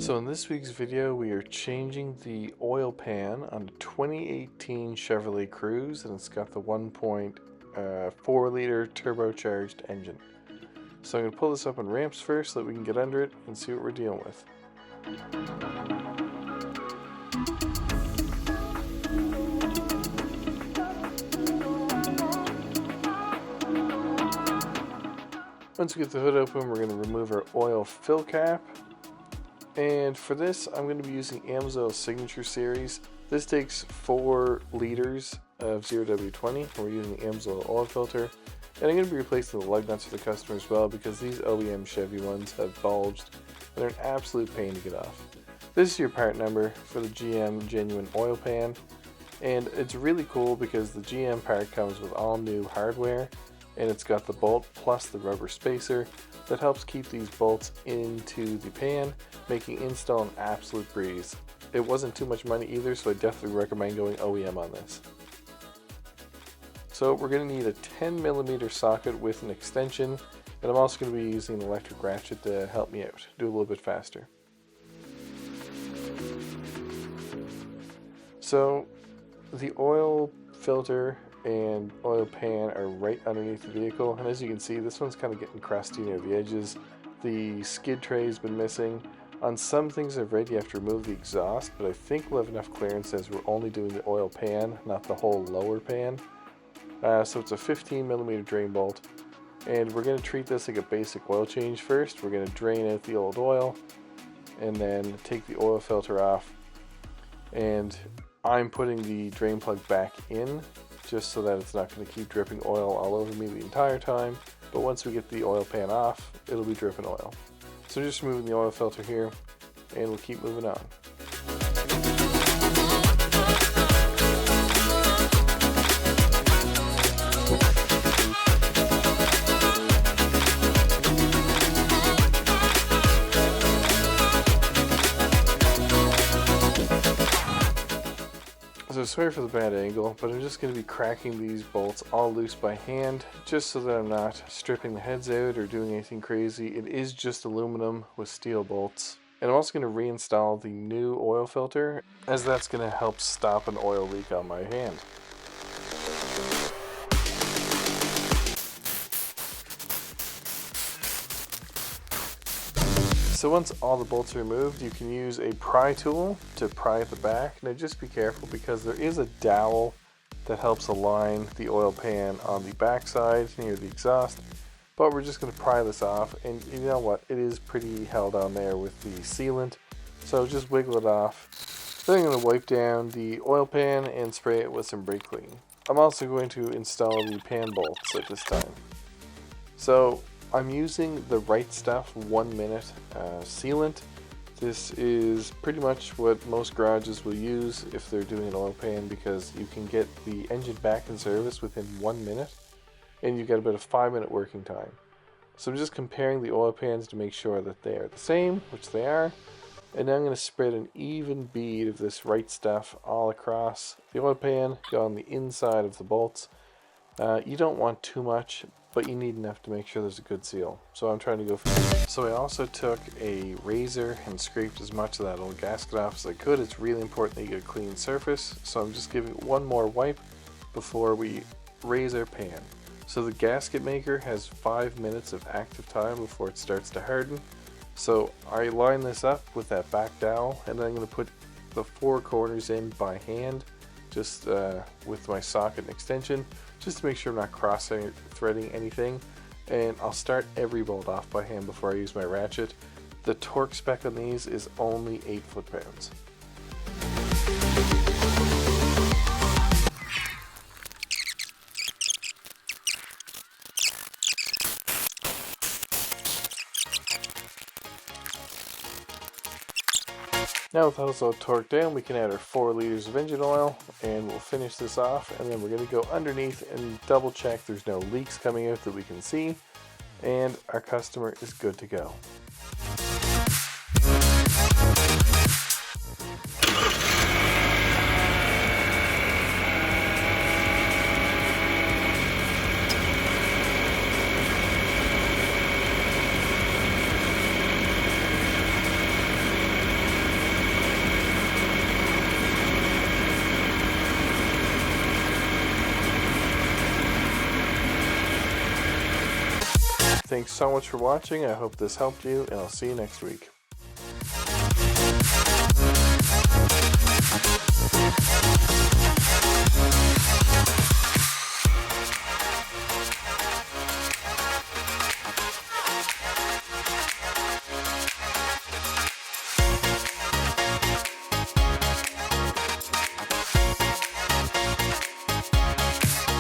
So in this week's video, we are changing the oil pan on the 2018 Chevrolet Cruze, and it's got the 1.4 liter turbocharged engine. So I'm going to pull this up on ramps first so that we can get under it and see what we're dealing with. Once we get the hood open, we're going to remove our oil fill cap. And for this, I'm going to be using Cruze Signature Series. This takes 4 liters of 0W20, and we're using the Cruze oil filter. And I'm going to be replacing the lug nuts for the customer as well, because these OEM Chevy ones have bulged and are an absolute pain to get off. This is your part number for the GM Genuine Oil Pan, and it's really cool because the GM part comes with all new hardware, and it's got the bolt plus the rubber spacer that helps keep these bolts into the pan, making install an absolute breeze. It wasn't too much money either, so I definitely recommend going OEM on this. So we're going to need a 10mm socket with an extension, and I'm also going to be using an electric ratchet to help me out, do a little bit faster. So the oil filter and oil pan are right underneath the vehicle, and as you can see, this one's kind of getting crusty near the edges. The skid tray has been missing. On some things I've read you have to remove the exhaust, but I think we'll have enough clearance as we're only doing the oil pan, not the whole lower pan. So it's a 15mm drain bolt, and we're going to treat this like a basic oil change first. We're going to drain out the old oil and then take the oil filter off, and I'm putting the drain plug back in just so that it's not going to keep dripping oil all over me the entire time. But once we get the oil pan off, it'll be dripping oil. So just removing the oil filter here, and we'll keep moving on. So sorry for the bad angle, but I'm just going to be cracking these bolts all loose by hand, just so that I'm not stripping the heads out or doing anything crazy. It is just aluminum with steel bolts. And I'm also going to reinstall the new oil filter, as that's going to help stop an oil leak on my hand. So once all the bolts are removed, you can use a pry tool to pry at the back. Now just be careful, because there is a dowel that helps align the oil pan on the back side near the exhaust. But we're just going to pry this off, and you know what, it is pretty held on there with the sealant. So just wiggle it off. Then I'm going to wipe down the oil pan and spray it with some brake clean. I'm also going to install the pan bolts at this time. So I'm using the Right Stuff 1 minute sealant. This is pretty much what most garages will use if they're doing an oil pan, because you can get the engine back in service within 1 minute, and you get about a 5-minute working time. So I'm just comparing the oil pans to make sure that they are the same, which they are, and now I'm going to spread an even bead of this Right Stuff all across the oil pan, go on the inside of the bolts. You don't want too much, but you need enough to make sure there's a good seal. So I'm trying to go for that. So I also took a razor and scraped as much of that old gasket off as I could. It's really important that you get a clean surface, so I'm just giving it one more wipe before we raise our pan. So the gasket maker has 5 minutes of active time before it starts to harden. So I line this up with that back dowel, and then I'm going to put the 4 corners in by hand, just with my socket and extension, just to make sure I'm not cross-threading anything. And I'll start every bolt off by hand before I use my ratchet. The torque spec on these is only 8 foot-pounds. Now with those all torqued down, we can add our 4 liters of engine oil, and we'll finish this off, and then we're going to go underneath and double check there's no leaks coming out that we can see, and our customer is good to go. Thanks so much for watching. I hope this helped you, and I'll see you next week.